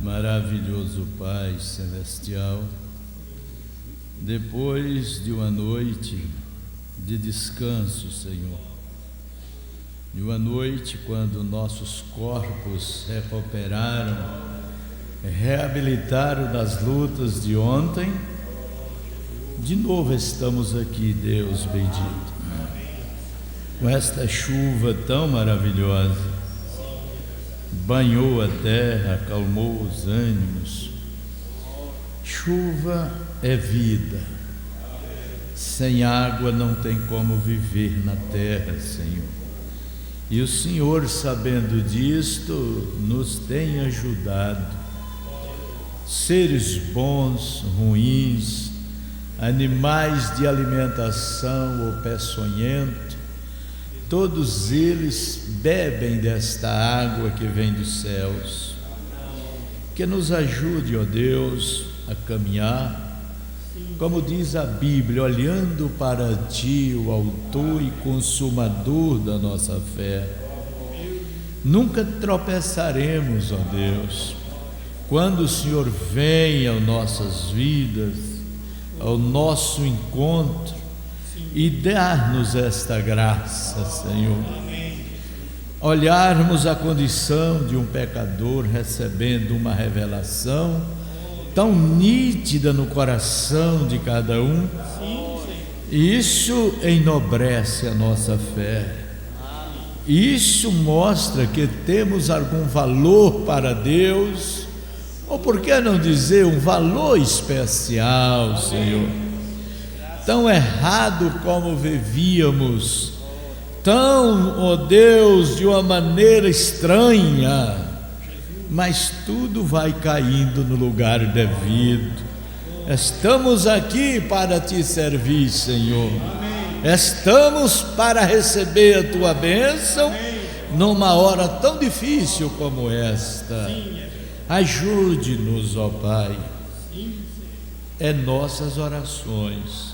Maravilhoso Pai Celestial, depois de uma noite de descanso, Senhor, de uma noite quando nossos corpos recuperaram, reabilitaram das lutas de ontem, de novo estamos aqui, Deus bendito, com esta chuva tão maravilhosa. Banhou a terra, acalmou os ânimos. Chuva é vida. Sem água não tem como viver na terra, Senhor. E o Senhor, sabendo disto, nos tem ajudado. Seres bons, ruins, animais de alimentação ou peçonhentos, todos eles bebem desta água que vem dos céus. Que nos ajude, ó Deus, a caminhar, como diz a Bíblia, olhando para Ti, o autor e consumador da nossa fé. Nunca tropeçaremos, ó Deus, quando o Senhor vem às nossas vidas, ao nosso encontro, e dar-nos esta graça, Senhor. Olharmos a condição de um pecador recebendo uma revelação tão nítida no coração de cada um, e isso enobrece a nossa fé. Isso mostra que temos algum valor para Deus, ou por que não dizer um valor especial, Senhor. Tão errado como vivíamos, tão, ó Deus, de uma maneira estranha, mas tudo vai caindo no lugar devido. Estamos aqui para Te servir, Senhor. Estamos para receber a Tua bênção numa hora tão difícil como esta. Ajude-nos, ó Pai. É nossas orações.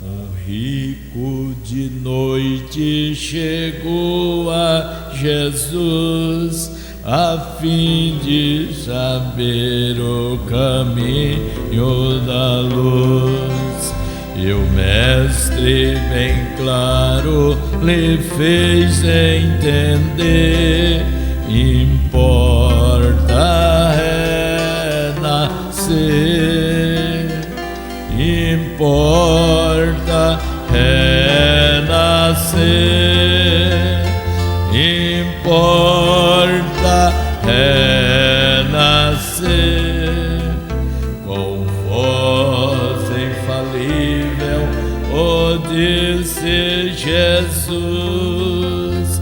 Um rico de noite chegou a Jesus, a fim de saber o caminho da luz. E o mestre bem claro lhe fez entender: importa renascer, importa renascer, importa renascer. Com voz infalível o disse Jesus: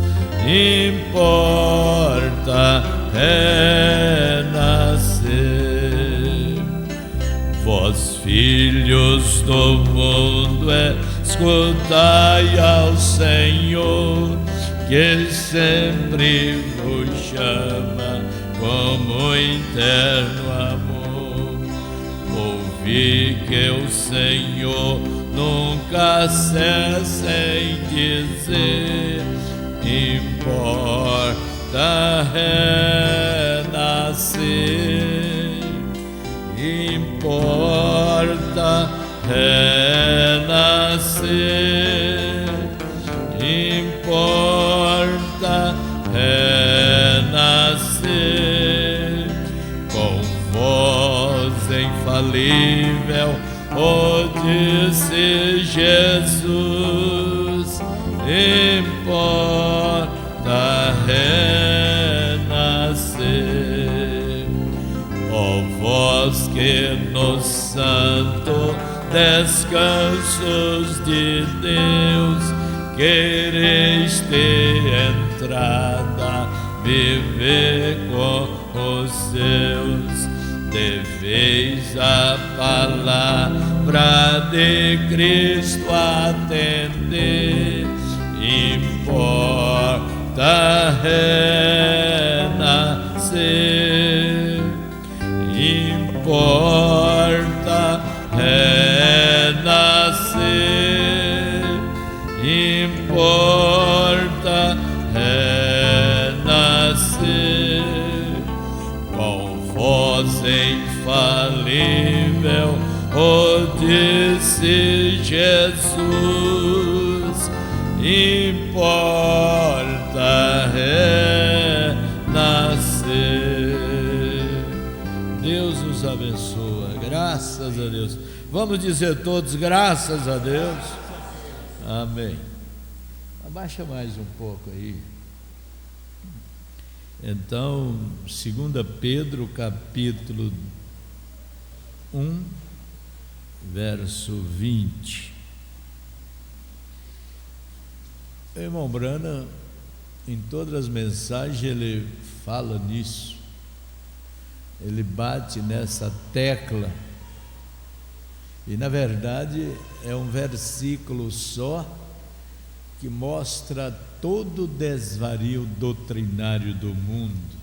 importa renascer. Vós, filhos do mundo, escutai ao Senhor, que sempre vos chama como eterno amor. Ouvi que o Senhor nunca cessa em dizer: importa renascer, importa renascer, importa renascer. Com voz infalível o disse Jesus: importa renascer. Ó vós que no santo descansos de Deus quereis ter entrada, viver com os seus, deveis a palavra de Cristo atender. Importa renascer, importa renascer, importa renascer. Com qual voz infalível, disse Jesus, importa renascer. Deus nos abençoa, graças a Deus. Vamos dizer todos, graças a Deus. Amém. Abaixa mais um pouco aí. Então, 2 Pedro, capítulo 1, verso 20. O irmão Branham, em todas as mensagens, ele fala nisso. Ele bate nessa tecla. E, na verdade, é um versículo só que mostra todo o desvario doutrinário do mundo.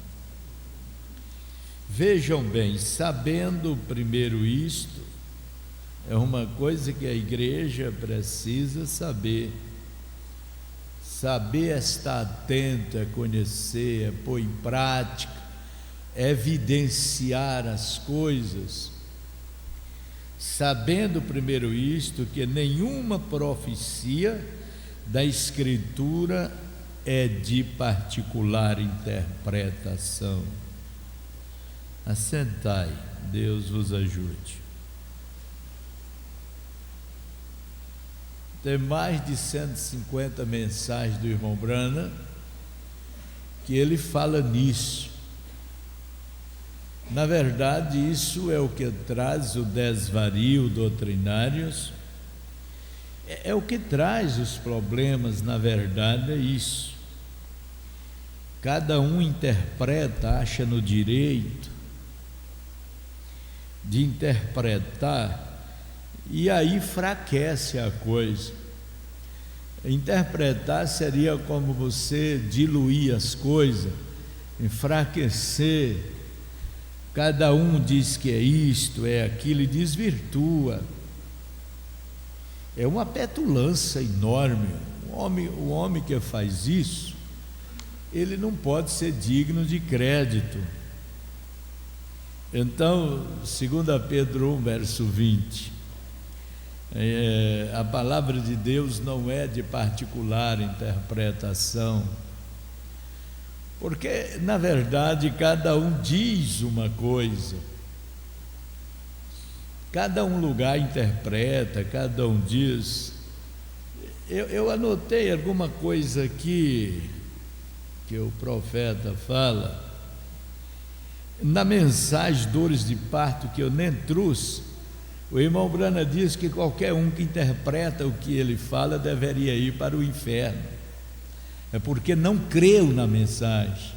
Vejam bem, sabendo primeiro isto, é uma coisa que a igreja precisa saber. Saber é estar atento, é conhecer, é pôr em prática, é evidenciar as coisas. Sabendo primeiro isto, que nenhuma profecia da Escritura é de particular interpretação. Assentai, Deus vos ajude. Tem mais de 150 mensagens do irmão Branham que ele fala nisso. Na verdade, isso é o que traz o desvario doutrinários, é o que traz os problemas, na verdade, é isso. Cada um interpreta, acha no direito de interpretar, e aí enfraquece a coisa. Interpretar seria como você diluir as coisas, enfraquecer. Cada um diz que é isto, é aquilo, e desvirtua. É uma petulância enorme. O homem que faz isso, ele não pode ser digno de crédito. Então, 2 Pedro 1, verso 20, a palavra de Deus não é de particular interpretação, porque, na verdade, cada um diz uma coisa, cada um lugar interpreta, cada um diz. Eu anotei alguma coisa aqui que o profeta fala, na mensagem Dores de Parto, que eu nem trouxe. O irmão Branham diz que qualquer um que interpreta o que ele fala deveria ir para o inferno, é porque não creu na mensagem.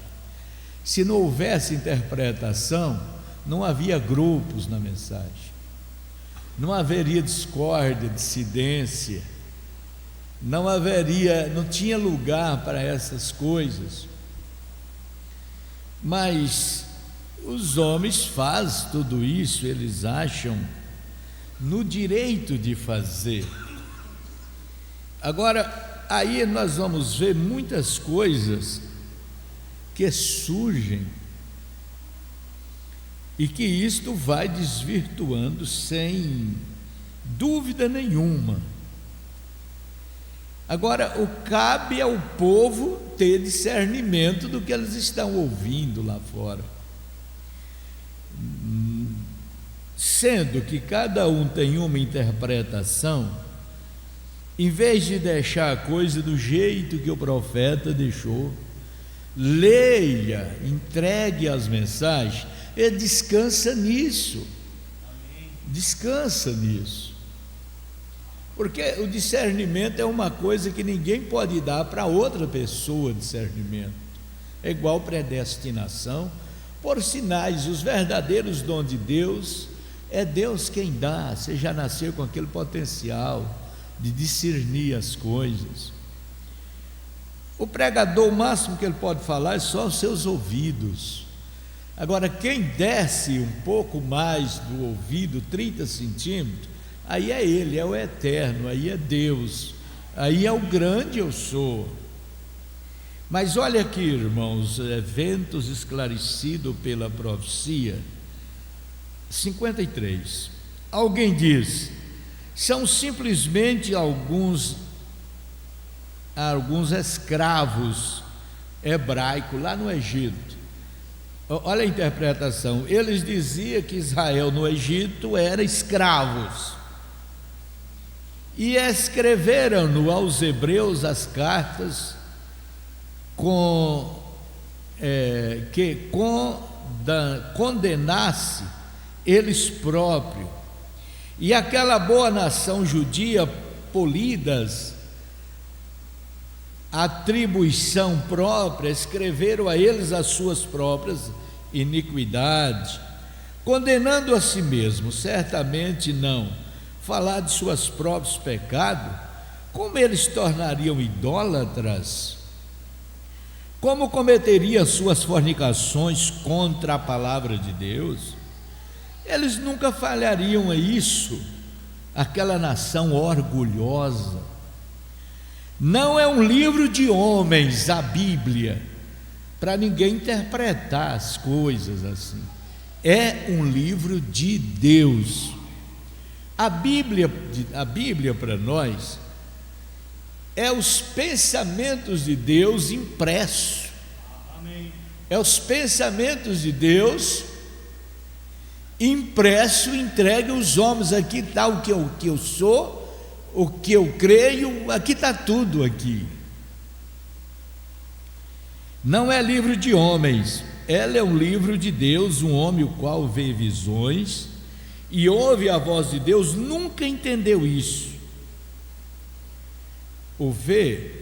Se não houvesse interpretação, não havia grupos na mensagem, não haveria discórdia, dissidência, não tinha lugar para essas coisas. Mas os homens fazem tudo isso, eles acham no direito de fazer. Agora, aí nós vamos ver muitas coisas que surgem e que isto vai desvirtuando sem dúvida nenhuma. Agora, cabe ao povo ter discernimento do que eles estão ouvindo lá fora, sendo que cada um tem uma interpretação. Em vez de deixar a coisa do jeito que o profeta deixou, leia, entregue as mensagens e descansa nisso. Descansa nisso. Porque o discernimento é uma coisa que ninguém pode dar para outra pessoa. Discernimento é igual predestinação. Por sinais, os verdadeiros dons de Deus, é Deus quem dá. Você já nasceu com aquele potencial de discernir as coisas. O pregador, o máximo que ele pode falar é só os seus ouvidos. Agora, quem desce um pouco mais do ouvido, 30 centímetros, aí é ele, é o eterno, aí é Deus, aí é o grande eu sou. Mas olha aqui, irmãos, eventos esclarecidos pela profecia. 53. Alguém diz: são simplesmente alguns escravos hebraicos lá no Egito. Olha a interpretação. Eles diziam que Israel no Egito era escravos, e escreveram aos hebreus as cartas que condenasse eles próprios, e aquela boa nação judia, polidas atribuição própria, escreveram a eles as suas próprias iniquidades, condenando a si mesmo. Certamente não falar de seus próprios pecados, como eles tornariam idólatras, como cometeriam suas fornicações contra a palavra de Deus. Eles nunca falhariam a isso, aquela nação orgulhosa. Não é um livro de homens, a Bíblia, para ninguém interpretar as coisas assim. É um livro de Deus. A Bíblia para nós é os pensamentos de Deus impressos. Amém. É os pensamentos de Deus impresso, entregue aos homens. Aqui está o que eu sou, o que eu creio, aqui está tudo aqui. Não é livro de homens, ela é um livro de Deus. Um homem o qual vê visões e ouve a voz de Deus nunca entendeu isso.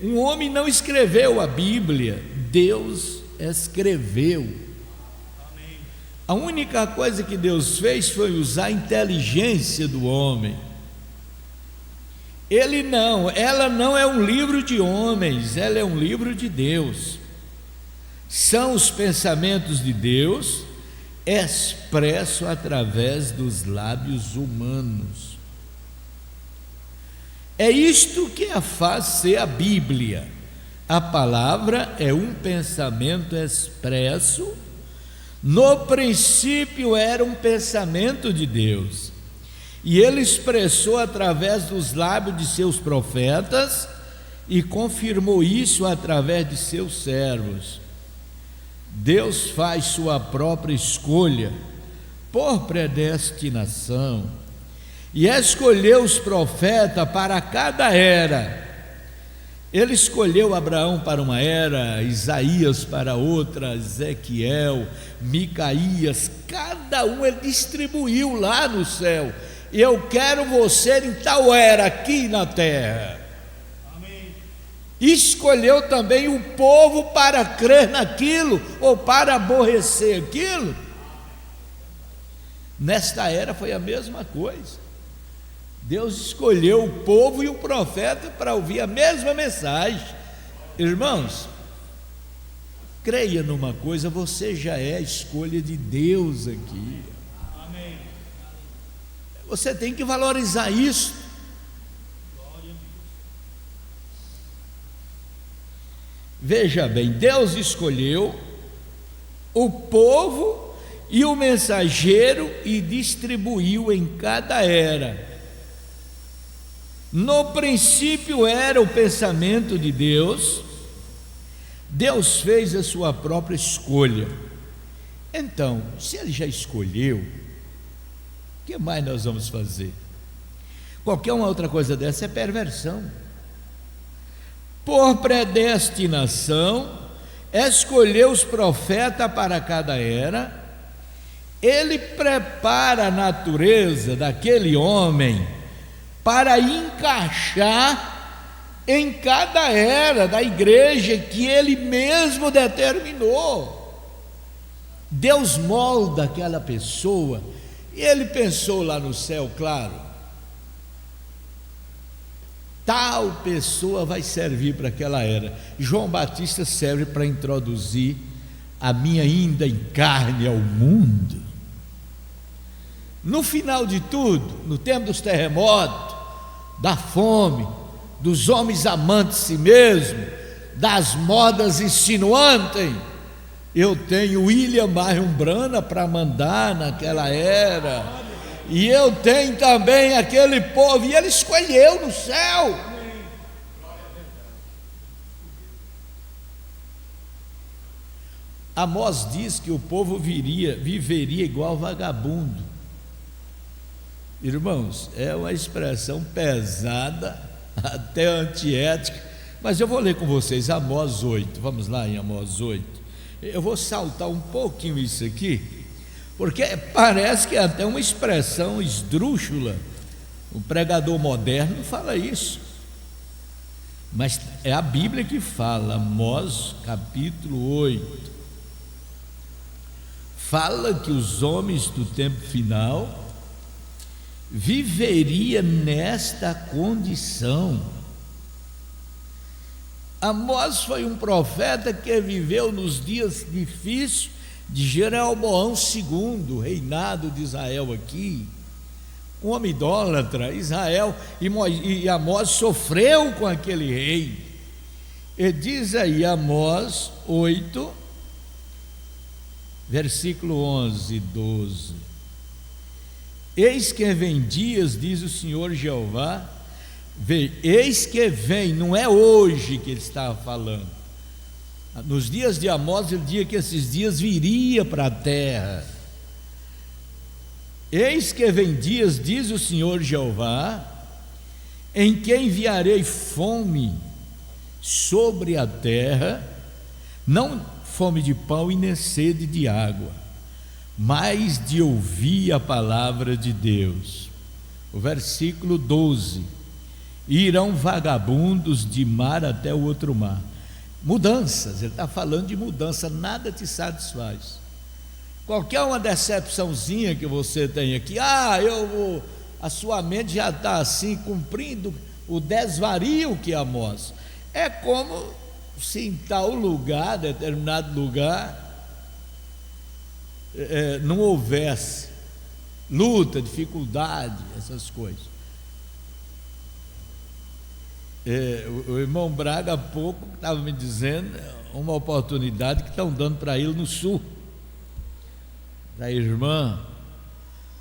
Um homem não escreveu a Bíblia, Deus escreveu. Amém. A única coisa que Deus fez foi usar a inteligência do homem. Ela não é um livro de homens, ela é um livro de Deus. São os pensamentos de Deus expressos através dos lábios humanos. É isto que a faz ser a Bíblia. A palavra é um pensamento expresso. No princípio era um pensamento de Deus, e ele expressou através dos lábios de seus profetas e confirmou isso através de seus servos. Deus faz sua própria escolha por predestinação e escolheu os profetas para cada era. Ele escolheu Abraão para uma era, Isaías para outra, Ezequiel, Micaías, cada um ele distribuiu lá no céu. Eu quero você em tal era aqui na terra. Amém. Escolheu também o povo para crer naquilo ou para aborrecer aquilo. Nesta era foi a mesma coisa. Deus escolheu o povo e o profeta para ouvir a mesma mensagem. Irmãos, creia numa coisa, você já é a escolha de Deus aqui. Amém. Você tem que valorizar isso. Veja bem, Deus escolheu o povo e o mensageiro e distribuiu em cada era. No princípio era o pensamento de Deus. Deus fez a sua própria escolha. Então, se Ele já escolheu, o que mais nós vamos fazer? Qualquer uma outra coisa dessa é perversão. Por predestinação, escolheu os profetas para cada era. Ele prepara a natureza daquele homem para encaixar em cada era da igreja que Ele mesmo determinou. Deus molda aquela pessoa, e Ele pensou lá no céu, claro, tal pessoa vai servir para aquela era. João Batista serve para introduzir a minha vinda em carne ao mundo. No final de tudo, no tempo dos terremotos, da fome, dos homens amantes de si mesmo, das modas insinuantes. Eu tenho William Marion Branham para mandar naquela era, e eu tenho também aquele povo, e ele escolheu no céu. Amós diz que o povo viveria igual vagabundo. Irmãos, é uma expressão pesada, até antiética, mas eu vou ler com vocês Amós 8, vamos lá em Amós 8. Eu vou saltar um pouquinho isso aqui, porque parece que é até uma expressão esdrúxula. O pregador moderno fala isso, mas é a Bíblia que fala. Amós capítulo 8 fala que os homens do tempo final viveria nesta condição. Amós foi um profeta que viveu nos dias difíceis de Jeroboão II, o reinado de Israel aqui, um homem idólatra. Israel e Amós sofreu com aquele rei. E diz aí Amós 8, versículo 11 e 12: eis que vem dias, diz o Senhor Jeová, eis que vem, não é hoje que ele estava falando, nos dias de Amós ele dizia que esses dias viria para a terra. Eis que vem dias, diz o Senhor Jeová, em que enviarei fome sobre a terra, não fome de pão e nem sede de água, mas de ouvir a palavra de Deus. O versículo 12: irão vagabundos de mar até o outro mar. Mudanças, ele está falando de mudança, nada te satisfaz. Qualquer uma decepçãozinha que você tem aqui, a sua mente já está assim, cumprindo o desvario que é Amós. É como se em tal lugar, determinado lugar, não houvesse luta, dificuldade, essas coisas. O irmão Braga há pouco estava me dizendo uma oportunidade que estão dando para ele no sul. Da irmã,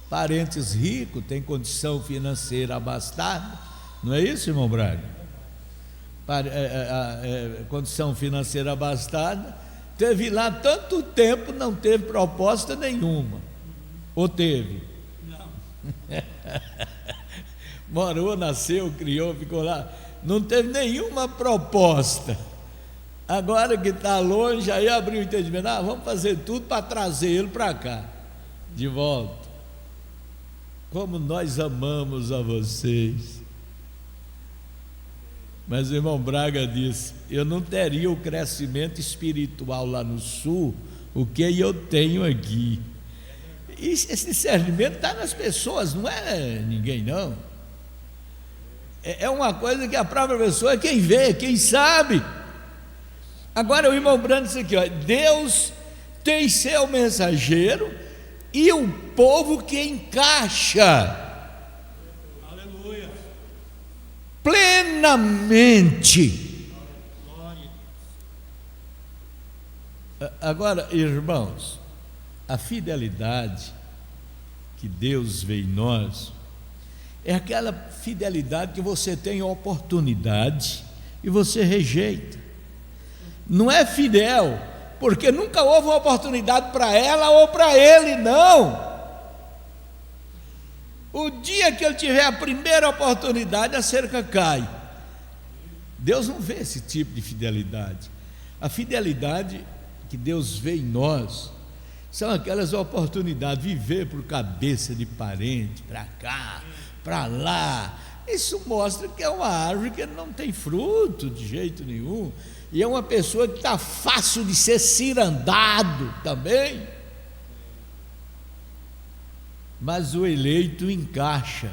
parentes ricos, tem condição financeira abastada, não é isso, irmão Braga? Condição financeira abastada, teve lá tanto tempo, não teve proposta nenhuma, ou teve? Não. Morou, nasceu, criou, ficou lá, não teve nenhuma proposta. Agora que está longe, aí abriu o entendimento, vamos fazer tudo para trazer ele para cá, de volta. Como nós amamos a vocês. Mas o irmão Braga disse, eu não teria o crescimento espiritual lá no sul, o que eu tenho aqui. E esse discernimento está nas pessoas, não é ninguém não. É uma coisa que a própria pessoa é quem vê, quem sabe. Agora o irmão Brando disse aqui, Deus tem seu mensageiro e o povo que encaixa plenamente. Agora, irmãos, a fidelidade que Deus vê em nós é aquela fidelidade que você tem a oportunidade e você rejeita. Não é fidel porque nunca houve uma oportunidade para ela ou para ele, não. O dia que ele tiver a primeira oportunidade, a cerca cai. Deus não vê esse tipo de fidelidade. A fidelidade que Deus vê em nós são aquelas oportunidades, viver por cabeça de parente, para cá, para lá. Isso mostra que é uma árvore que não tem fruto de jeito nenhum, e é uma pessoa que está fácil de ser cirandado também. Mas o eleito encaixa,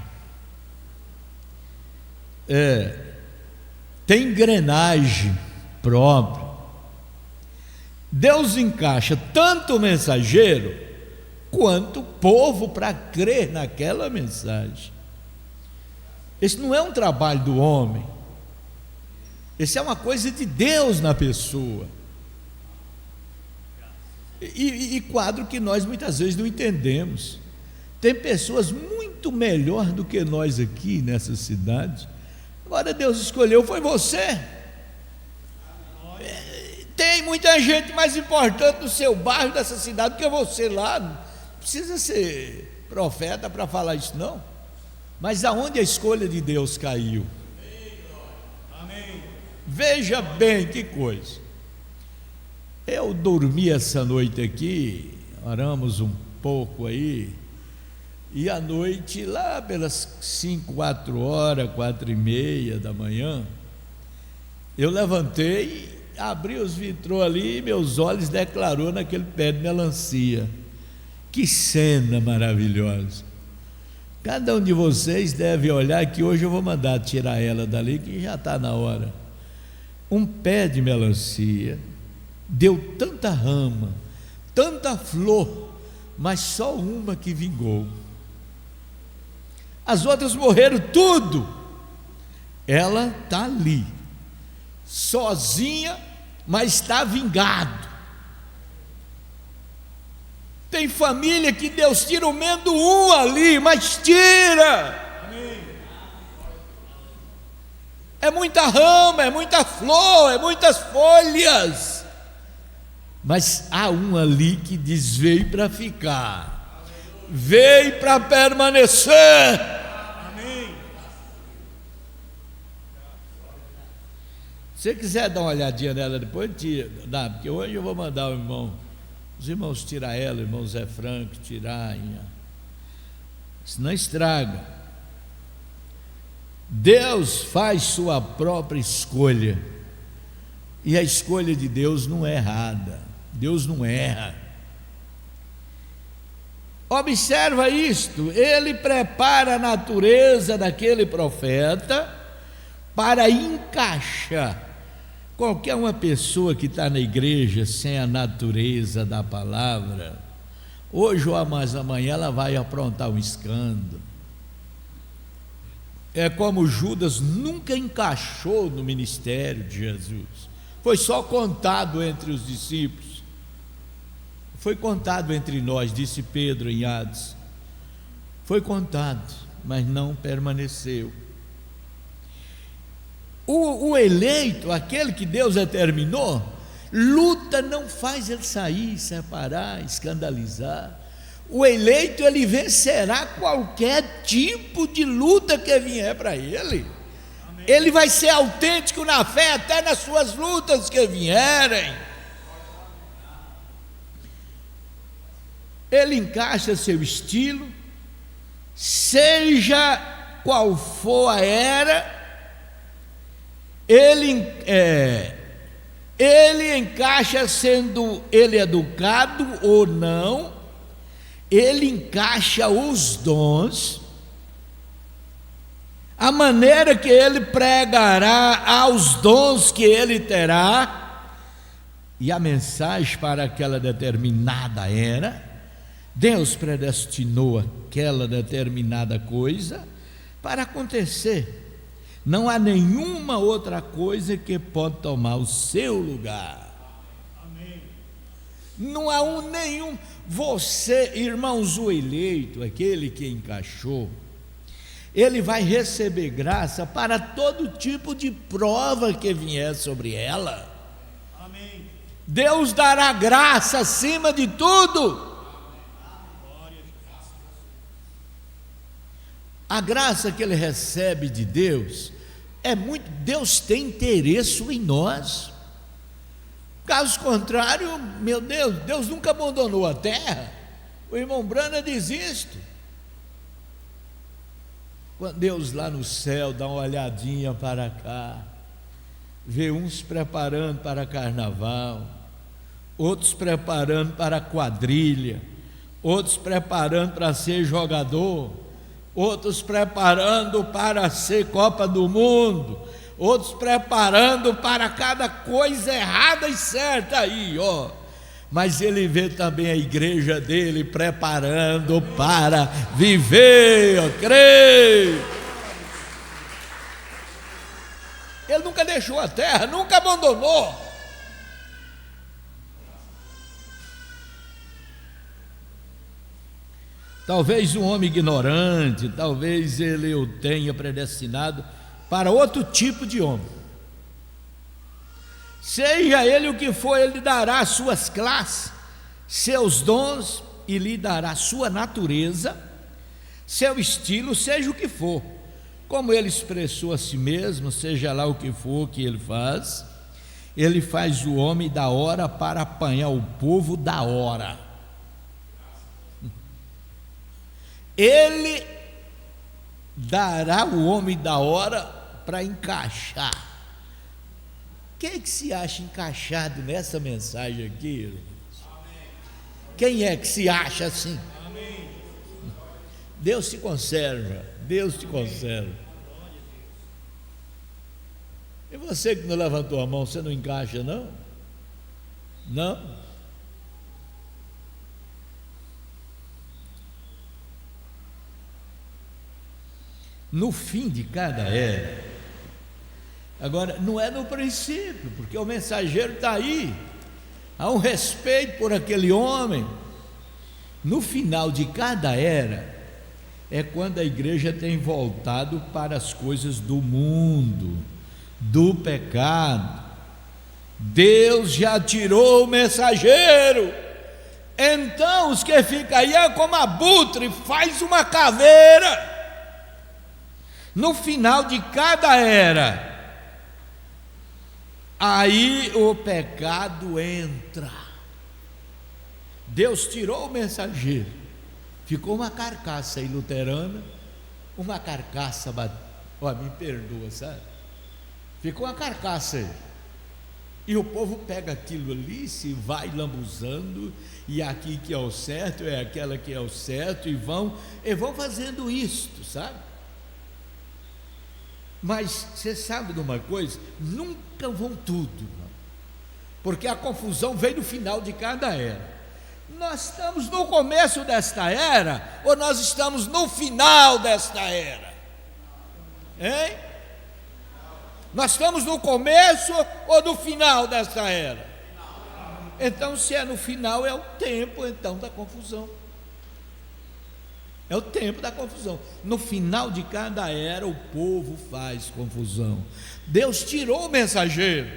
tem engrenagem própria. Deus encaixa tanto o mensageiro quanto o povo para crer naquela mensagem. Esse não é um trabalho do homem, Isso é uma coisa de Deus na pessoa. E quadro que nós muitas vezes não entendemos. Tem pessoas muito melhor do que nós aqui nessa cidade. Agora Deus escolheu, foi você. Tem muita gente mais importante no seu bairro, dessa cidade, do que você lá. Não precisa ser profeta para falar isso, não. Mas aonde a escolha de Deus caiu? Veja bem que coisa. Eu dormi essa noite aqui, oramos um pouco aí, e à noite, lá pelas 5, 4 horas, 4:30 da manhã, eu levantei, abri os vitrô ali e meus olhos declarou naquele pé de melancia. Que cena maravilhosa! Cada um de vocês deve olhar que hoje eu vou mandar tirar ela dali, que já está na hora. Um pé de melancia, deu tanta rama, tanta flor, mas só uma que vingou. As outras morreram tudo. Ela está ali, sozinha, mas está vingado. Tem família que Deus tira o menos um ali, mas tira. É muita rama, é muita flor, é muitas folhas, mas há um ali que diz: veio para ficar, veio para permanecer. Amém. Se você quiser dar uma olhadinha nela depois, tira, dá, porque hoje eu vou mandar os irmãos tirar ela, o irmão Zé Franco tirar, senão estraga. Deus faz sua própria escolha, e a escolha de Deus não é errada. Deus não erra. Observa isto: ele prepara a natureza daquele profeta para encaixar. Qualquer uma pessoa que está na igreja sem a natureza da palavra, hoje ou mais amanhã ela vai aprontar um escândalo. É como Judas nunca encaixou no ministério de Jesus, foi só contado entre os discípulos, foi contado entre nós, disse Pedro em Atos, foi contado, mas não permaneceu. O eleito, aquele que Deus determinou, luta não faz ele sair, separar, escandalizar. O eleito, ele vencerá qualquer tipo de luta que vier para ele. Amém. Ele vai ser autêntico na fé até nas suas lutas que vierem. Ele encaixa seu estilo, seja qual for a era, ele encaixa, sendo ele educado ou não, ele encaixa os dons, a maneira que ele pregará aos dons que ele terá, e a mensagem para aquela determinada era. Deus predestinou aquela determinada coisa para acontecer. Não há nenhuma outra coisa que pode tomar o seu lugar. Amém. Não há nenhum. Você, irmãos, o eleito, aquele que encaixou, ele vai receber graça para todo tipo de prova que vier sobre ela. Amém. Deus dará graça acima de tudo. A graça que ele recebe de Deus é muito. Deus tem interesse em nós. Caso contrário, meu Deus, Deus nunca abandonou a terra. O irmão Brana diz isto. Quando Deus lá no céu dá uma olhadinha para cá, vê uns preparando para carnaval, outros preparando para quadrilha, outros preparando para ser jogador, outros preparando para ser Copa do Mundo, outros preparando para cada coisa errada e certa aí, ó. Mas ele vê também a igreja dele preparando para viver, ó, creio. Ele nunca deixou a terra, nunca abandonou. Talvez um homem ignorante, talvez ele o tenha predestinado para outro tipo de homem. Seja ele o que for, ele dará as suas classes, seus dons, e lhe dará sua natureza, seu estilo, seja o que for. Como ele expressou a si mesmo, seja lá o que for que ele faz o homem da hora para apanhar o povo da hora. Ele dará o homem da hora para encaixar. Quem é que se acha encaixado nessa mensagem aqui, irmãos? Quem é que se acha assim? Deus te conserva, Deus te conserva. E você que não levantou a mão, você não encaixa, não? Não? No fim de cada era. Agora, não é no princípio, porque o mensageiro está aí, há um respeito por aquele homem. No final de cada era, é quando a igreja tem voltado para as coisas do mundo, do pecado. Deus já tirou o mensageiro, então os que ficam aí é como abutre, faz uma caveira. No final de cada era, aí o pecado entra. Deus tirou o mensageiro, ficou uma carcaça aí luterana, uma carcaça, me perdoa, sabe? Ficou uma carcaça aí. E o povo pega aquilo ali, se vai lambuzando, e aqui que é o certo, é aquela que é o certo, e vão fazendo isto, sabe? Mas você sabe de uma coisa? Nunca vão tudo, não. Porque a confusão vem no final de cada era. Nós estamos no começo desta era, ou nós estamos no final desta era? Hein? Nós estamos no começo ou no final desta era? Então, se é no final, é o tempo então da confusão. É o tempo da confusão. No final de cada era, o povo faz confusão. Deus tirou o mensageiro.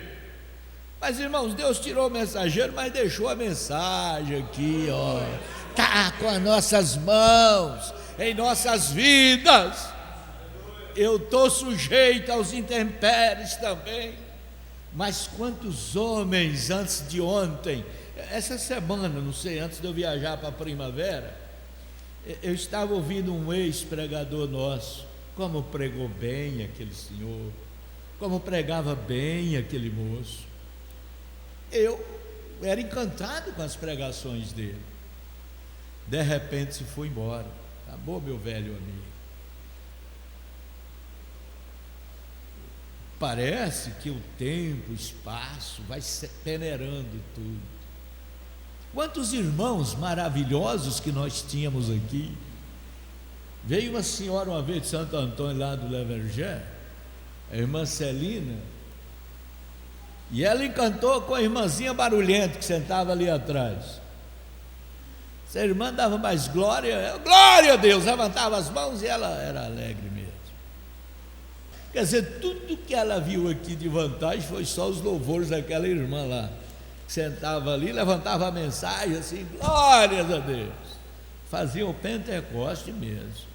Mas, irmãos, Deus tirou o mensageiro, mas deixou a mensagem aqui, ó. Está com as nossas mãos, em nossas vidas. Eu estou sujeito aos intempéries também. Mas quantos homens antes de ontem, essa semana, não sei, antes de eu viajar para a primavera, eu estava ouvindo um ex-pregador nosso, como pregou bem aquele senhor, como pregava bem aquele moço. Eu era encantado com as pregações dele. De repente se foi embora. Acabou, meu velho amigo. Parece que o tempo, o espaço vai peneirando tudo. Quantos irmãos maravilhosos que nós tínhamos aqui. Veio uma senhora uma vez de Santo Antônio, lá do Levergé, a irmã Celina, e ela encantou com a irmãzinha barulhenta que sentava ali atrás. Essa irmã dava mais glória a Deus, levantava as mãos e ela era alegre mesmo. Quer dizer, tudo que ela viu aqui de vantagem foi só os louvores daquela irmã lá, que sentava ali, levantava a mensagem assim, glórias a Deus. Fazia o Pentecoste mesmo.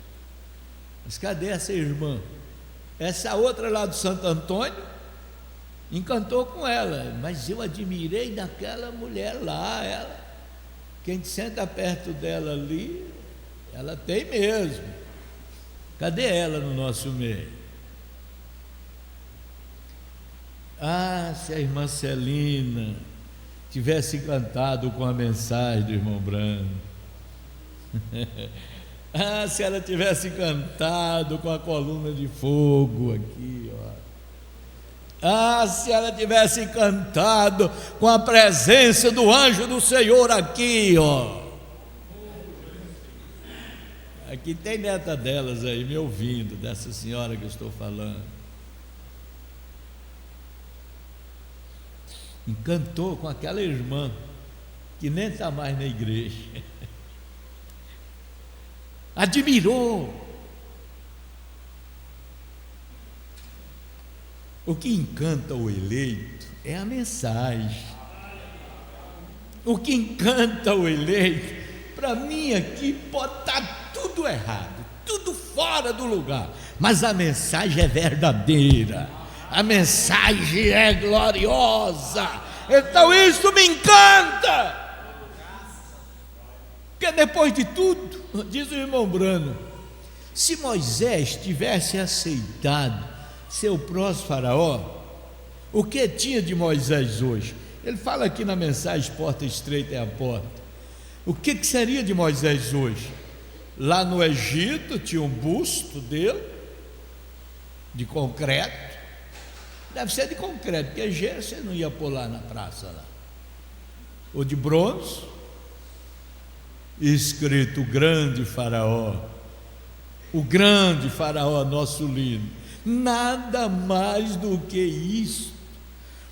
Mas cadê essa irmã? Essa outra lá do Santo Antônio encantou com ela, mas eu admirei daquela mulher lá, ela, quem senta perto dela ali, ela tem mesmo. Cadê ela no nosso meio? Ah, se a irmã Celina tivesse encantado com a mensagem do irmão Brando. Ah, se ela tivesse encantado com a coluna de fogo aqui, ó. Ah, se ela tivesse encantado com a presença do anjo do Senhor aqui, ó. Aqui tem neta delas aí me ouvindo, dessa senhora que eu estou falando. encantou com aquela irmã que nem está mais na igreja. Admirou. O que encanta o eleito é a mensagem. O que encanta o eleito, para mim aqui pode estar tudo errado, tudo fora do lugar, mas a mensagem é verdadeira, a mensagem é gloriosa. Então isso me encanta. Porque depois de tudo, diz o irmão Brano, se Moisés tivesse aceitado ser o próximo faraó, o que tinha de Moisés hoje? Ele fala aqui na mensagem, porta estreita é a porta. O que seria de Moisés hoje? Lá no Egito tinha um busto dele, de concreto, deve ser de concreto, porque gesso você não ia pôr lá na praça lá, ou de bronze, escrito grande faraó, o grande faraó nosso lindo, nada mais do que isso.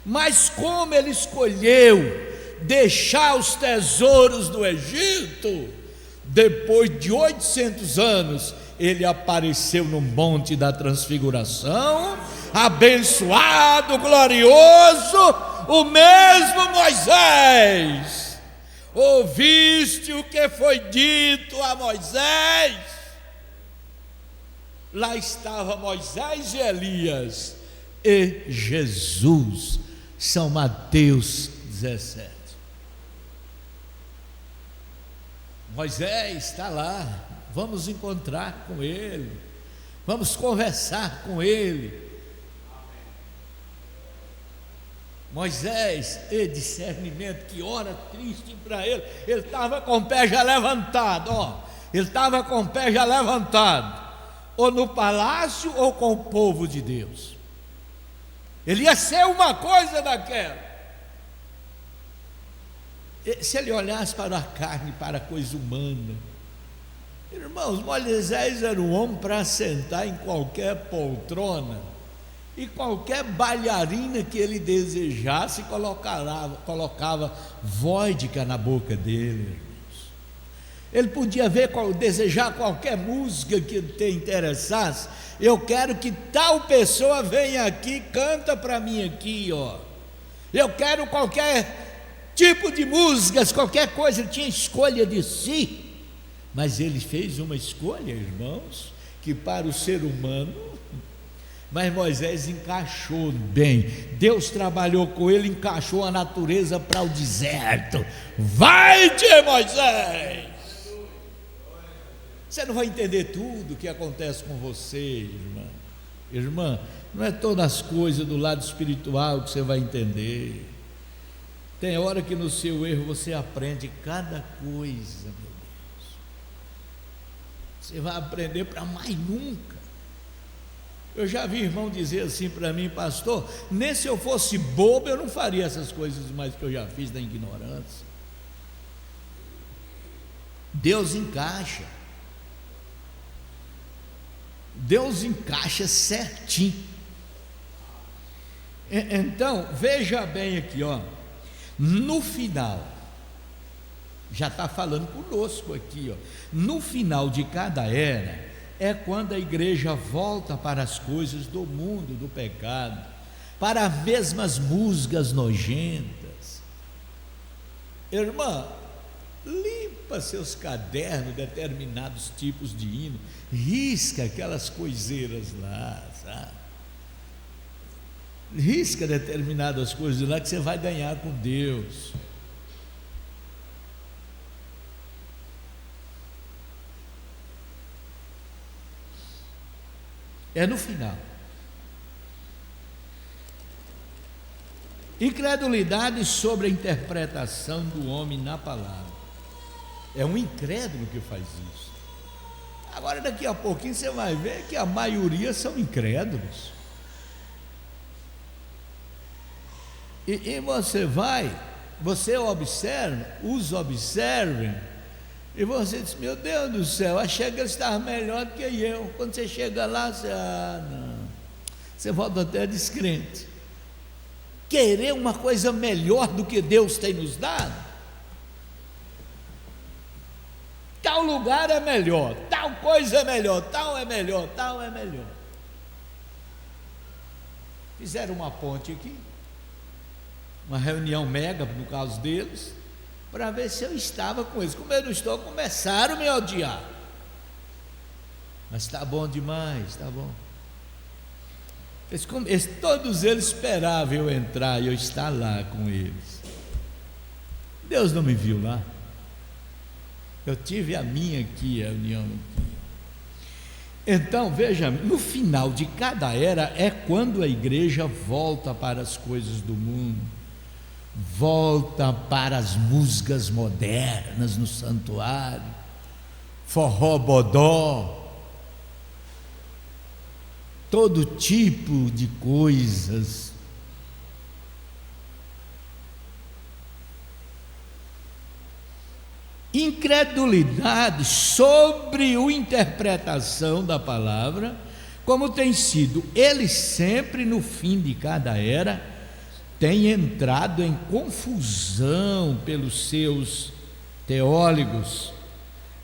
Mas como ele escolheu deixar os tesouros do Egito, depois de 800 anos, ele apareceu no Monte da Transfiguração, abençoado, glorioso, o mesmo Moisés. Ouviste o que foi dito a Moisés? Lá estava Moisés e Elias e Jesus. São Mateus 17. Moisés está lá, vamos encontrar com ele, vamos conversar com ele. Moisés, e discernimento, que hora triste para ele. Ele estava com o pé já levantado, ele estava com o pé já levantado, ou no palácio ou com o povo de Deus. Ele ia ser uma coisa daquela. Se ele olhasse para a carne, para a coisa humana, irmãos, Moisés era um homem para sentar em qualquer poltrona, e qualquer bailarina que ele desejasse colocava vodka na boca dele, irmãos. Ele podia desejar qualquer música que te interessasse. Eu quero que tal pessoa venha aqui, canta para mim aqui, eu quero qualquer tipo de músicas, qualquer coisa. Ele tinha escolha de si, mas ele fez uma escolha, irmãos, que para o ser humano, mas Moisés encaixou bem. Deus trabalhou com ele, encaixou a natureza para o deserto. Vai-te, Moisés! Você não vai entender tudo o que acontece com você, irmã, não é todas as coisas do lado espiritual que você vai entender. Tem hora que no seu erro você aprende cada coisa, meu Deus. Você vai aprender para mais nunca. Eu já vi irmão dizer assim para mim, pastor, nem se eu fosse bobo eu não faria essas coisas mais que eu já fiz da ignorância. Deus encaixa. Deus encaixa certinho. Então, veja bem aqui, no final, já está falando conosco aqui, no final de cada era, é quando a igreja volta para as coisas do mundo, do pecado, para as mesmas músicas nojentas. Irmã, limpa seus cadernos, determinados tipos de hino, risca aquelas coiseiras lá, sabe? Risca determinadas coisas lá que você vai ganhar com Deus. É no final. Incredulidade sobre a interpretação do homem na palavra. É um incrédulo que faz isso. Agora daqui a pouquinho você vai ver que a maioria são incrédulos. E você observa, os observem, e você diz, meu Deus do céu, achei que ele estava melhor do que eu. Quando você chega lá, você volta até descrente. querer uma coisa melhor do que Deus tem nos dado? Tal lugar é melhor, tal coisa é melhor, tal é melhor, tal é melhor. Fizeram uma ponte aqui, uma reunião mega, no caso deles, para ver se eu estava com eles. Como eu não estou, começaram a me odiar. Mas está bom demais, está bom. Todos eles esperavam eu entrar e eu estar lá com eles. Deus não me viu lá. Eu tive a minha aqui, a reunião aqui. Então, veja, no final de cada era é quando a igreja volta para as coisas do mundo, volta para as músicas modernas no santuário, forró bodó, todo tipo de coisas. Incredulidade sobre a interpretação da palavra, como tem sido, ele sempre no fim de cada era tem entrado em confusão pelos seus teólogos,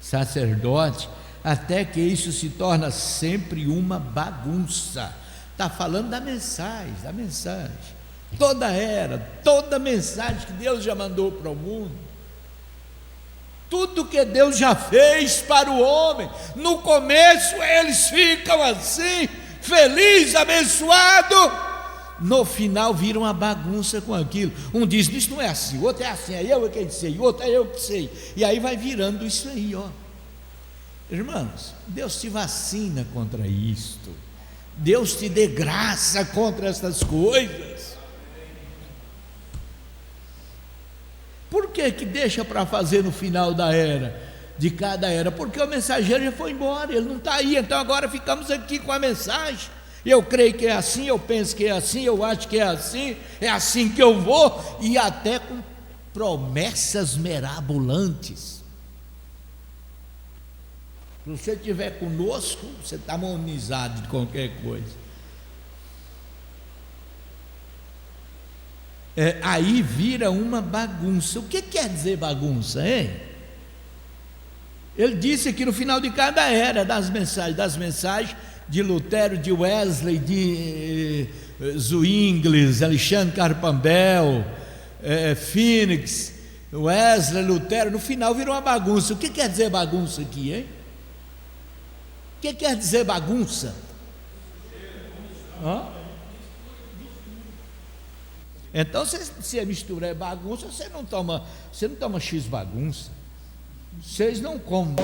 sacerdotes, até que isso se torna sempre uma bagunça. Está falando da mensagem, toda era, toda mensagem que Deus já mandou para o mundo, tudo que Deus já fez para o homem, no começo eles ficam assim, feliz, abençoado, no final viram uma bagunça com aquilo. Um diz, isso não é assim, o outro é assim, aí eu é quem sei, o outro é eu que sei, e aí vai virando isso aí, ó. Irmãos, Deus te vacina contra isto, Deus te dê graça contra essas coisas. Por que deixa para fazer no final da era, de cada era? Porque o mensageiro já foi embora, ele não está aí, então agora ficamos aqui com a mensagem. Eu creio que é assim, eu penso que é assim, eu acho que é assim que eu vou, e até com promessas mirabolantes. Se você estiver conosco, você está imunizado de qualquer coisa. Aí vira uma bagunça. O que quer dizer bagunça, hein? Ele disse que no final de cada era, das mensagens de Lutero, de Wesley, de Zwingli, Alexandre Carpambel, Phoenix, Wesley, Lutero, no final virou uma bagunça. O que quer dizer bagunça aqui, hein? O que quer dizer bagunça? Então, se você mistura bagunça, você não toma X bagunça. Vocês não comem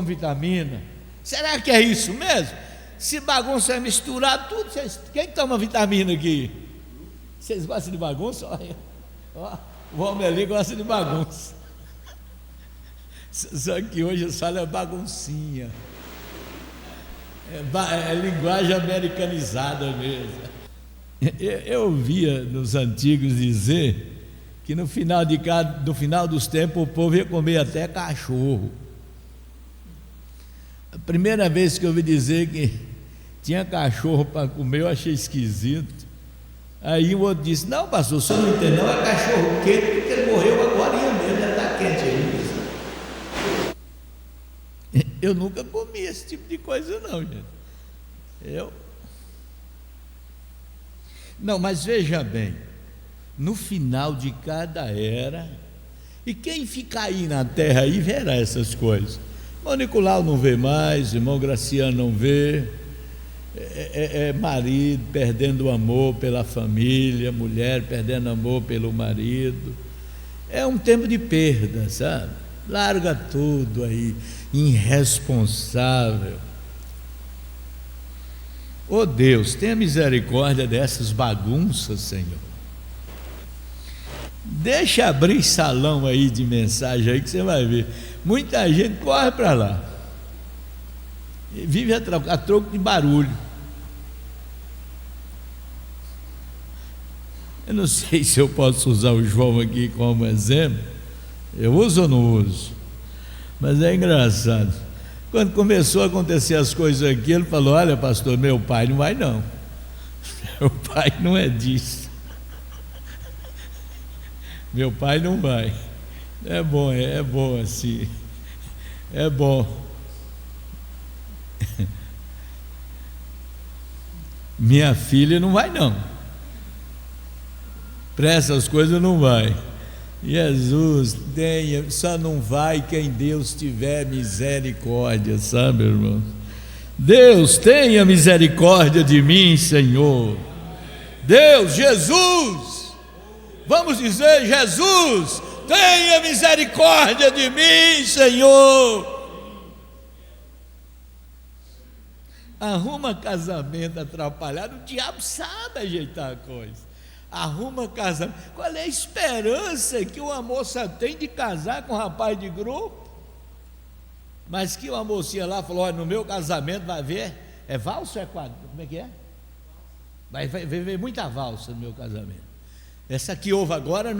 vitamina. Será que é isso mesmo? Se bagunça é misturado, tudo, quem toma vitamina aqui? Vocês gostam de bagunça? Olha, o homem ali gosta de bagunça. Só que hoje eu falo é baguncinha. É linguagem americanizada mesmo. Eu ouvia nos antigos dizer que no final dos tempos o povo ia comer até cachorro. A primeira vez que eu ouvi dizer que tinha cachorro para comer, eu achei esquisito. Aí o outro disse, não pastor, o senhor não entendeu, é cachorro quente, porque ele morreu agora mesmo, já está quente aí. Eu nunca comi esse tipo de coisa não, gente. Não, mas veja bem, no final de cada era, e quem fica aí na terra aí verá essas coisas. Irmão Nicolau não vê mais, irmão Graciano não vê, marido perdendo o amor pela família, mulher perdendo amor pelo marido, é um tempo de perda, sabe? Larga tudo aí, irresponsável. Oh Deus, tenha misericórdia dessas bagunças, Senhor. Deixa abrir salão aí de mensagem aí que você vai ver. Muita gente corre para lá. Vive a troco de barulho. Eu não sei se eu posso usar o João aqui como exemplo. Eu uso ou não uso? Mas é engraçado. Quando começou a acontecer as coisas aqui, ele falou, olha pastor, meu pai não vai não. Meu pai não é disso. Meu pai não vai. É bom assim. É bom. Minha filha não vai não. Para essas coisas não vai. Jesus, só não vai quem Deus tiver misericórdia, sabe, irmão? Deus, tenha misericórdia de mim, Senhor. Deus, Jesus, vamos dizer, Jesus, tenha misericórdia de mim, Senhor. Arruma casamento atrapalhado, o diabo sabe ajeitar a coisa. Arruma casamento. Qual é a esperança que uma moça tem de casar com um rapaz de grupo? Mas que uma mocinha lá falou: olha, no meu casamento vai ver, é valsa ou é quadro? Como é que é? Vai ver muita valsa no meu casamento. Essa que houve agora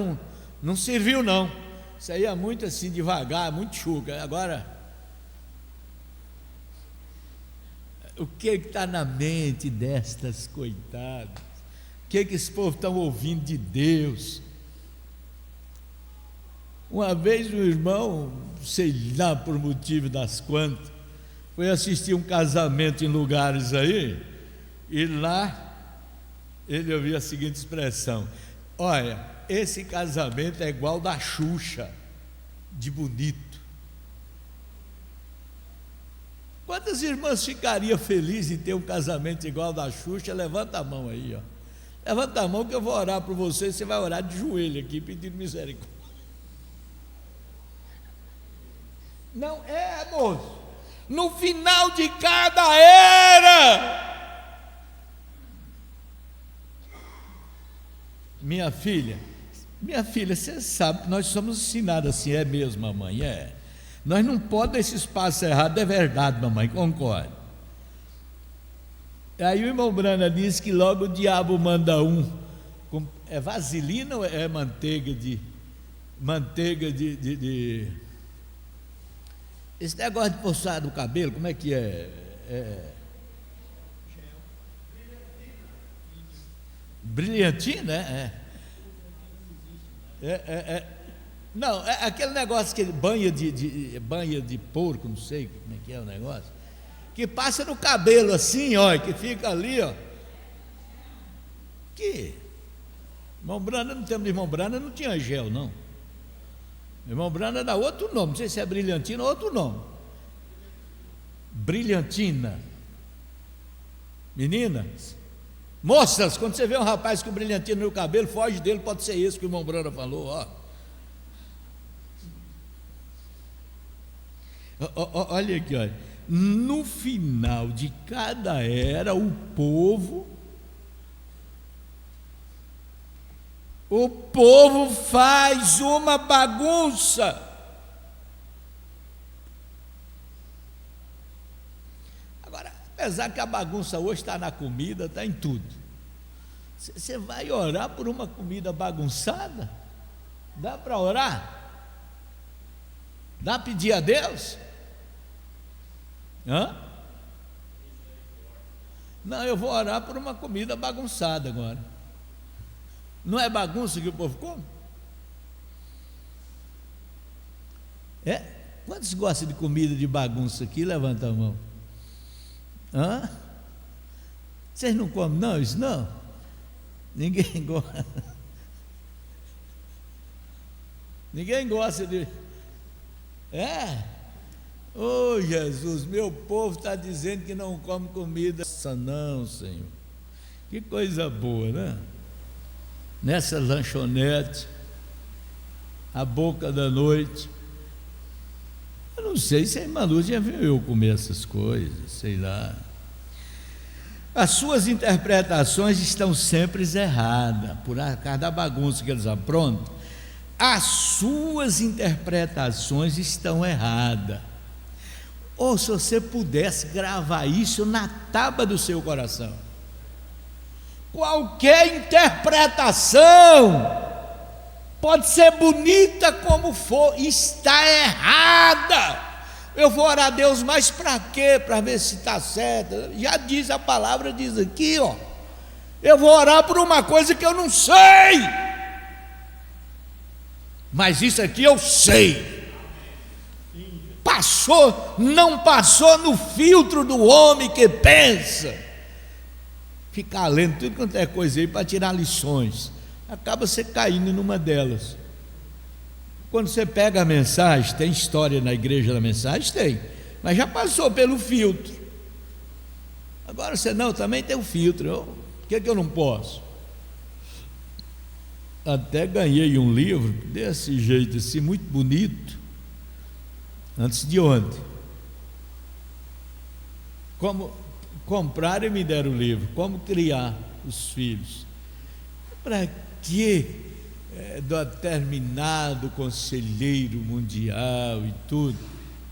não serviu não. Isso aí é muito assim devagar, muito chuca. Agora, o que está na mente destas coitadas? O que esse povo está ouvindo de Deus? Uma vez um irmão, sei lá por motivo das quantas, foi assistir um casamento em lugares aí, e lá ele ouviu a seguinte expressão: olha, esse casamento é igual da Xuxa, de bonito. Quantas irmãs ficariam felizes em ter um casamento igual da Xuxa? Levanta a mão aí, ó. Levanta a mão que eu vou orar por você. Você vai orar de joelho aqui, pedindo misericórdia. Não é, moço. No final de cada era, minha filha, você sabe que nós somos ensinados assim, é mesmo, mamãe? É. Nós não podemos esses passos errados, é verdade, mamãe, concordo. Aí o irmão Brana disse que logo o diabo manda é vaselina ou é manteiga de esse negócio de posar do cabelo, como é que é? Brilhantina, não, é aquele negócio que banha de porco, não sei como é que é o negócio, que passa no cabelo assim, ó, que fica ali, ó. Que irmão Brana, no tempo de irmão Brana não tinha gel, não. Irmão Brana dá outro nome, não sei se é brilhantina ou outro nome. Brilhantina. Meninas, moças, quando você vê um rapaz com brilhantina no cabelo, foge dele, pode ser esse que o irmão Brana falou, ó. Olha aqui, olha. No final de cada era, o povo faz uma bagunça. Agora, apesar que a bagunça hoje está na comida, está em tudo. Você vai orar por uma comida bagunçada? Dá para orar? Dá para pedir a Deus? Hã? Não, eu vou orar por uma comida bagunçada agora. Não é bagunça que o povo come? É? Quantos gostam de comida de bagunça aqui? Levanta a mão. Hã? Vocês não comem não, isso não? Ninguém gosta. Ninguém gosta de... Oh Jesus, meu povo está dizendo que não come comida. Não, Senhor. Que coisa boa, né? Nessa lanchonete, a boca da noite. Eu não sei se a irmã Luz já viu eu comer essas coisas, sei lá. As suas interpretações estão sempre erradas, por causa da bagunça que eles aprontam. As suas interpretações estão erradas. Ou se você pudesse gravar isso na tábua do seu coração. Qualquer interpretação pode ser bonita como for, está errada. Eu vou orar a Deus, mas para quê? Para ver se está certo. Já diz a palavra, diz aqui, ó. Eu vou orar por uma coisa que eu não sei. Mas isso aqui eu sei. Passou, não passou no filtro do homem que pensa. Ficar lendo tudo quanto é coisa aí para tirar lições, acaba você caindo numa delas. Quando você pega a mensagem, tem história na igreja da mensagem? Tem, mas já passou pelo filtro. Agora você não, também tem o filtro. Por que eu não posso? Até ganhei um livro desse jeito assim, muito bonito, antes de ontem. Como compraram e me deram o livro, como criar os filhos. Para que determinado conselheiro mundial e tudo.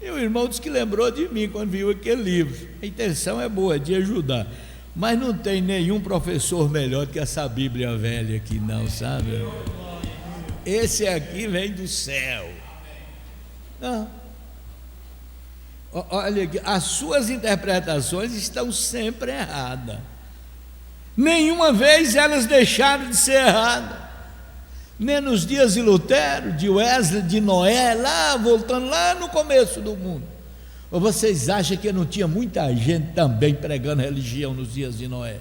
E o irmão disse que lembrou de mim quando viu aquele livro. A intenção é boa, é de ajudar, mas não tem nenhum professor melhor do que essa Bíblia velha aqui não, sabe? Esse aqui vem do céu. Não. Olha aqui, as suas interpretações estão sempre erradas. Nenhuma vez elas deixaram de ser erradas. Nem nos dias de Lutero, de Wesley, de Noé, lá, voltando lá no começo do mundo. Ou vocês acham que não tinha muita gente também pregando religião nos dias de Noé?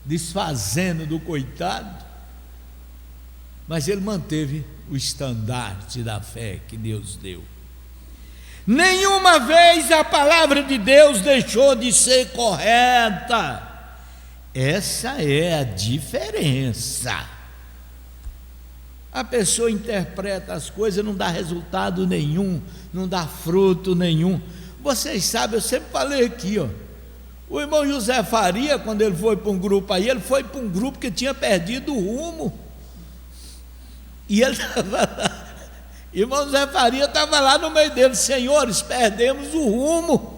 Desfazendo do coitado? Mas ele manteve o estandarte da fé que Deus deu. Nenhuma vez a palavra de Deus deixou de ser correta. Essa é a diferença. A pessoa interpreta as coisas, não dá resultado nenhum, não dá fruto nenhum. Vocês sabem, eu sempre falei aqui, o irmão José Faria, quando ele foi para um grupo aí, ele foi para um grupo que tinha perdido o rumo. E ele estava lá. Irmão José Faria estava lá no meio deles: senhores, perdemos o rumo.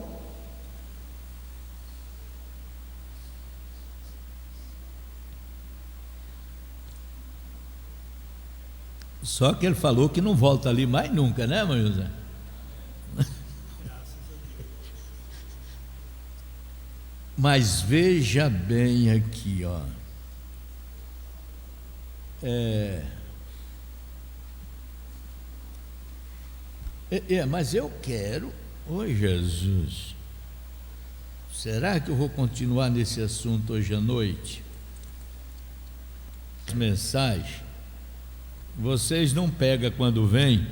Só que ele falou que não volta ali mais nunca, né, irmão José? Mas veja bem aqui, mas eu quero, Jesus, será que eu vou continuar nesse assunto hoje à noite? As mensagens, vocês não pegam quando vem,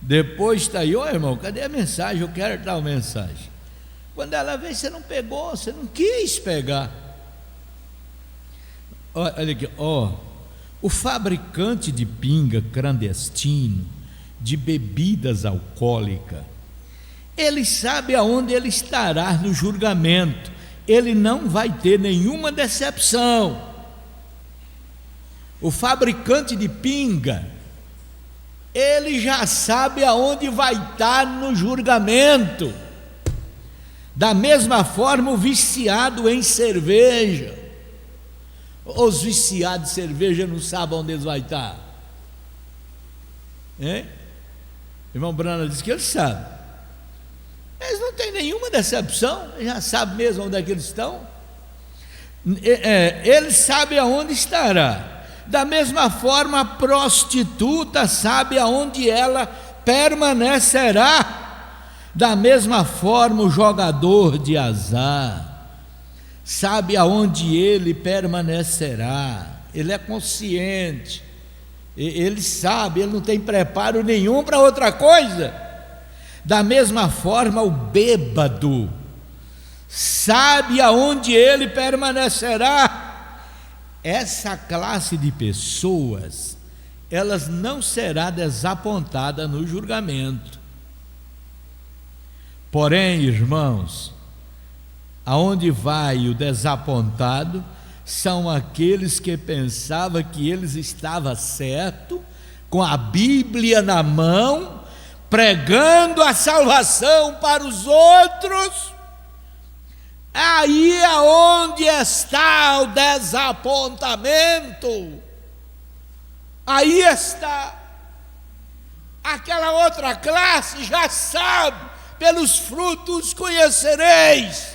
depois está aí, irmão, cadê a mensagem? Eu quero tal mensagem. Quando ela vem, você não pegou, você não quis pegar. Olha aqui, o fabricante de pinga clandestino, de bebidas alcoólicas, ele sabe aonde ele estará no julgamento. Ele não vai ter nenhuma decepção. O fabricante de pinga, ele já sabe aonde vai estar no julgamento. Da mesma forma, o viciado em cerveja, os viciados de cerveja não sabem onde eles vão estar, hein? Irmão Brana disse que ele sabe. Eles não têm nenhuma decepção, eles já sabem mesmo onde é que eles estão. Ele sabe aonde estará. Da mesma forma, a prostituta sabe aonde ela permanecerá. Da mesma forma, o jogador de azar sabe aonde ele permanecerá. Ele é consciente. Ele sabe, ele não tem preparo nenhum para outra coisa. Da mesma forma, o bêbado sabe aonde ele permanecerá. Essa classe de pessoas, elas não será desapontada no julgamento. Porém, irmãos, aonde vai o desapontado são aqueles que pensavam que eles estavam certos, com a Bíblia na mão, pregando a salvação para os outros. Aí é onde está o desapontamento. Aí está. Aquela outra classe já sabe: pelos frutos conhecereis.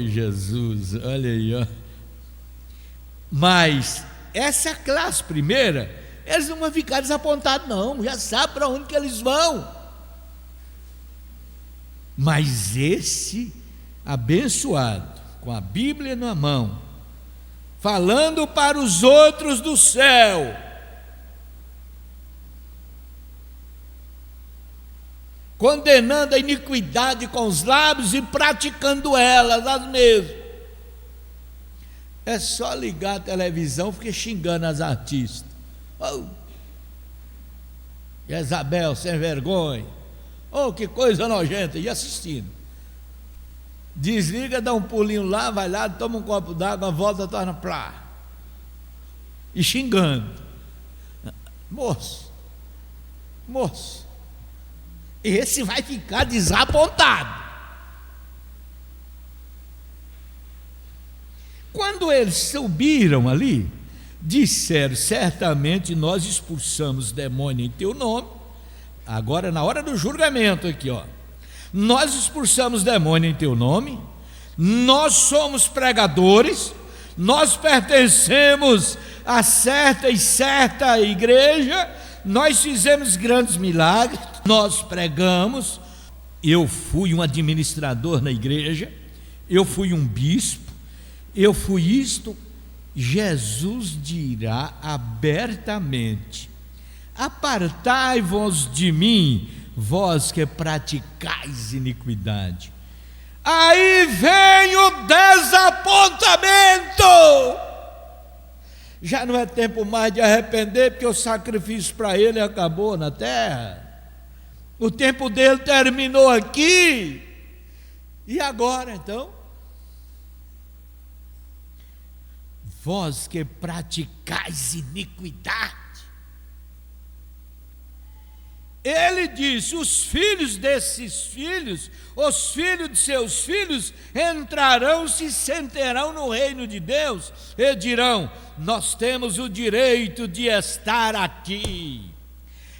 Jesus, olha aí, Mas essa classe primeira eles não vão ficar desapontados não, já sabe para onde que eles vão. Mas esse abençoado, com a Bíblia na mão, falando para os outros do céu, condenando a iniquidade com os lábios e praticando elas, as mesmas. É só ligar a televisão, fica xingando as artistas. Oh, Jezabel sem vergonha, oh, que coisa nojenta, e assistindo. Desliga, dá um pulinho lá, vai lá, toma um copo d'água, volta, torna plá, e xingando. Moço, esse vai ficar desapontado. Quando eles subiram ali, disseram: certamente nós expulsamos demônio em teu nome. Agora na hora do julgamento aqui, ó, nós expulsamos demônio em teu nome, nós somos pregadores, nós pertencemos a certa igreja, nós fizemos grandes milagres, nós pregamos, eu fui um administrador na igreja, eu fui um bispo, eu fui isto. Jesus dirá abertamente: apartai-vos de mim, vós que praticais iniquidade. Aí vem o desapontamento. Já não é tempo mais de arrepender, porque o sacrifício para ele acabou na terra. O tempo dele terminou aqui. E agora então? Vós que praticais iniquidade. Ele disse: os filhos desses filhos, os filhos de seus filhos, entrarão, se sentarão no reino de Deus e dirão: nós temos o direito de estar aqui.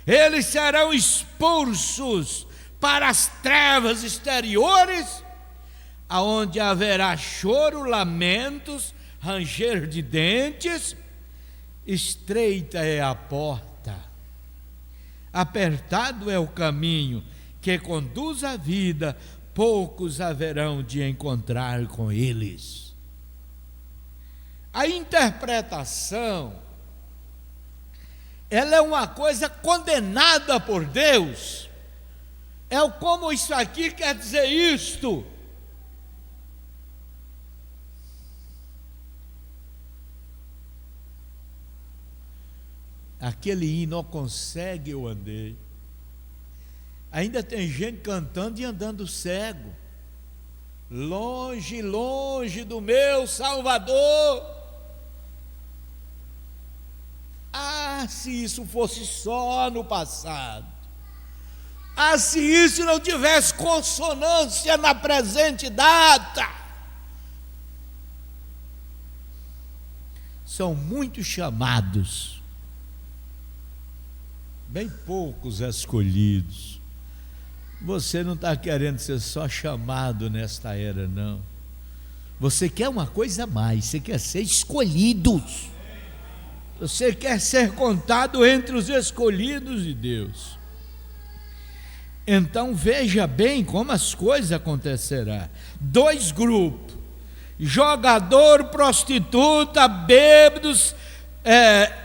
Eles serão expulsos para as trevas exteriores, aonde haverá choro, lamentos, ranger de dentes. Estreita é a porta, apertado é o caminho que conduz à vida, poucos haverão de encontrar com eles. A interpretação, ela é uma coisa condenada por Deus. É como isso aqui quer dizer isto. Aquele hino, ó, consegue eu andei. Ainda tem gente cantando e andando cego. Longe, longe do meu Salvador. Ah, se isso fosse só no passado. Ah, se isso não tivesse consonância na presente data. São muitos chamados, bem poucos escolhidos. Você não está querendo ser só chamado nesta era, não. Você quer uma coisa a mais, você quer ser escolhido. Você quer ser contado entre os escolhidos de Deus. Então veja bem como as coisas acontecerão. Dois grupos: jogador, prostituta, bêbados.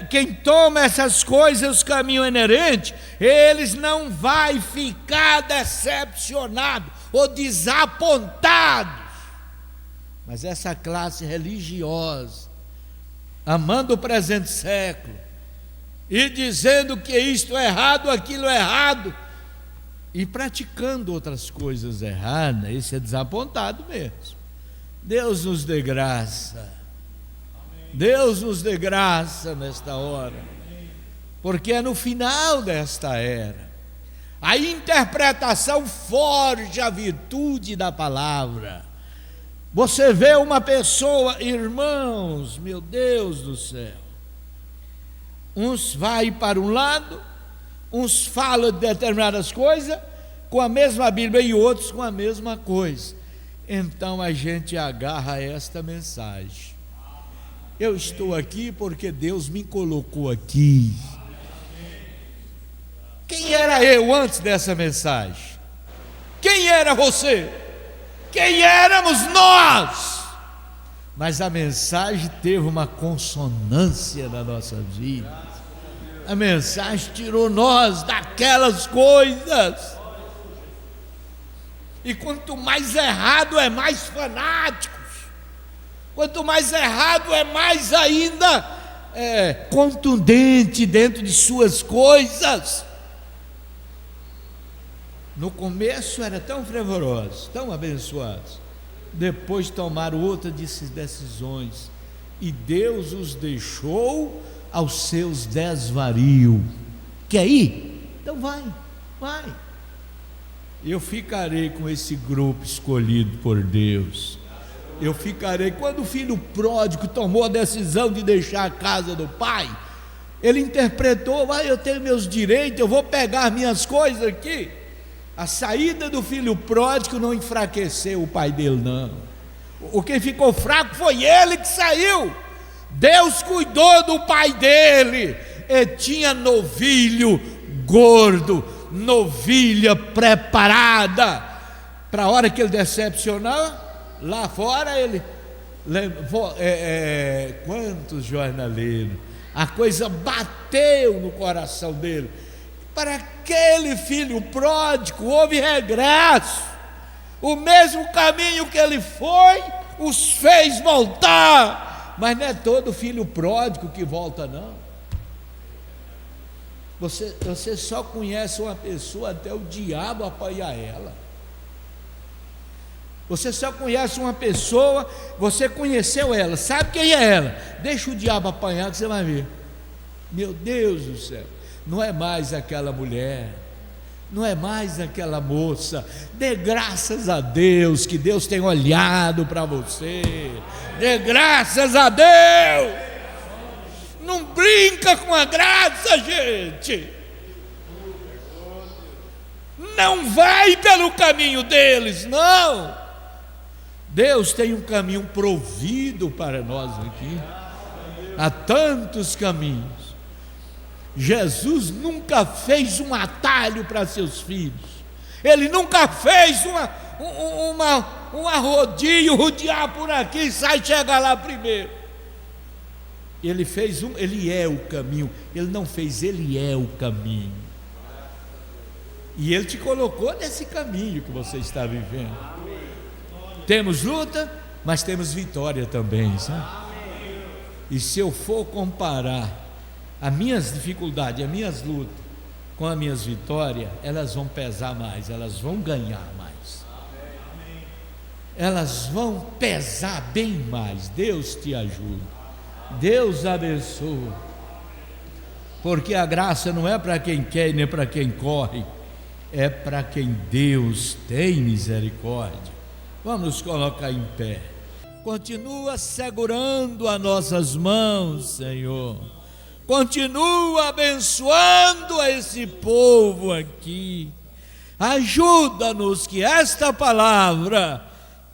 Quem toma essas coisas, os caminhos inerentes, eles não vai ficar decepcionado ou desapontados. Mas essa classe religiosa, amando o presente século e dizendo que isto é errado, aquilo é errado, e praticando outras coisas erradas, esse é desapontado mesmo. Deus nos dê graça. Deus nos dê graça nesta hora, porque é no final desta era. A interpretação forja a virtude da palavra. Você vê uma pessoa, irmãos, meu Deus do céu, uns vai para um lado, uns falam de determinadas coisas com a mesma Bíblia e outros com a mesma coisa. Então a gente agarra esta mensagem: eu estou aqui porque Deus me colocou aqui. Quem era eu antes dessa mensagem? Quem era você? Quem éramos nós? Mas a mensagem teve uma consonância na nossa vida. A mensagem tirou nós daquelas coisas. E quanto mais errado é, mais fanáticos. Quanto mais errado é, mais ainda contundente dentro de suas coisas. No começo era tão fervorosos, tão abençoados. Depois tomaram outras decisões. E Deus os deixou aos seus desvarios. Quer ir? Então vai. Eu ficarei com esse grupo escolhido por Deus. Eu ficarei. Quando o filho pródigo tomou a decisão de deixar a casa do pai, ele interpretou: eu tenho meus direitos, eu vou pegar minhas coisas aqui. A saída do filho pródigo não enfraqueceu o pai dele, não. O que ficou fraco foi ele que saiu. Deus cuidou do pai dele. Ele tinha novilho gordo, novilha preparada, para a hora que ele decepcionar, lá fora ele levou, quantos jornaleiros, a coisa bateu no coração dele. Para aquele filho pródigo houve regresso. O mesmo caminho que ele foi, os fez voltar. Mas não é todo filho pródigo que volta, não. Você só conhece uma pessoa até o diabo apanhar ela. Você só conhece uma pessoa, você conheceu ela, sabe quem é ela? Deixa o diabo apanhar que você vai ver. Meu Deus do céu, não é mais aquela mulher, não é mais aquela moça. Dê graças a Deus que Deus tem olhado para você. Dê graças a Deus. Não brinca com a graça, gente. Não vai pelo caminho deles, não. Deus tem um caminho provido para nós aqui. Há tantos caminhos. Jesus nunca fez um atalho para seus filhos. Ele nunca fez um arrodilho, rodear por aqui e sai chegar lá primeiro. Ele fez ele é o caminho. Ele não fez, ele é o caminho. E ele te colocou nesse caminho que você está vivendo. Temos luta, mas temos vitória também, sabe? E se eu for comparar as minhas dificuldades, as minhas lutas com as minhas vitórias, elas vão pesar mais, elas vão ganhar mais. Elas vão pesar bem mais. Deus te ajude. Deus abençoe. Porque a graça não é para quem quer nem para quem corre, é para quem Deus tem misericórdia. Vamos nos colocar em pé. Continua segurando as nossas mãos, Senhor. Continua abençoando a esse povo aqui. Ajuda-nos que esta palavra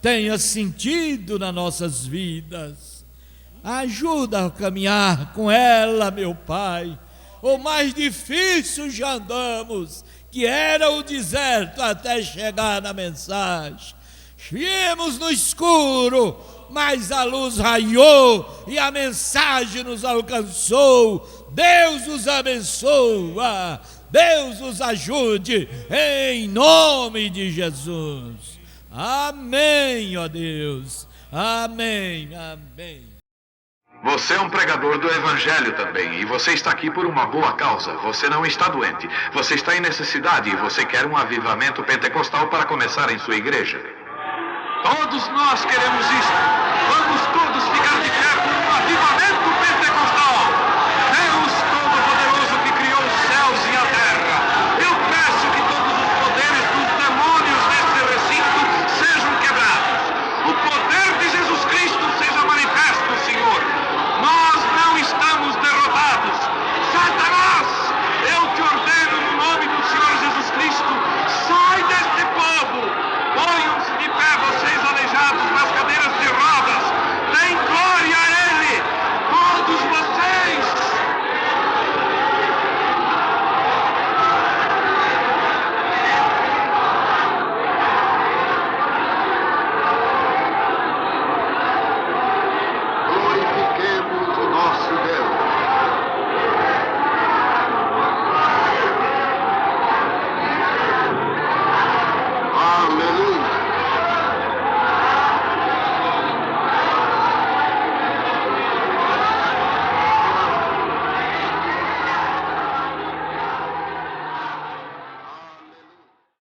tenha sentido nas nossas vidas. Ajuda a caminhar com ela, meu Pai. O mais difícil já andamos, que era o deserto até chegar na mensagem. Viemos no escuro, mas a luz raiou e a mensagem nos alcançou. Deus os abençoa, Deus os ajude, em nome de Jesus. Amém, ó Deus. Amém, amém. Você é um pregador do Evangelho também, e você está aqui por uma boa causa. Você não está doente, você está em necessidade e você quer um avivamento pentecostal para começar em sua igreja. Todos nós queremos isso. Vamos todos ficar de pé por um avivamento.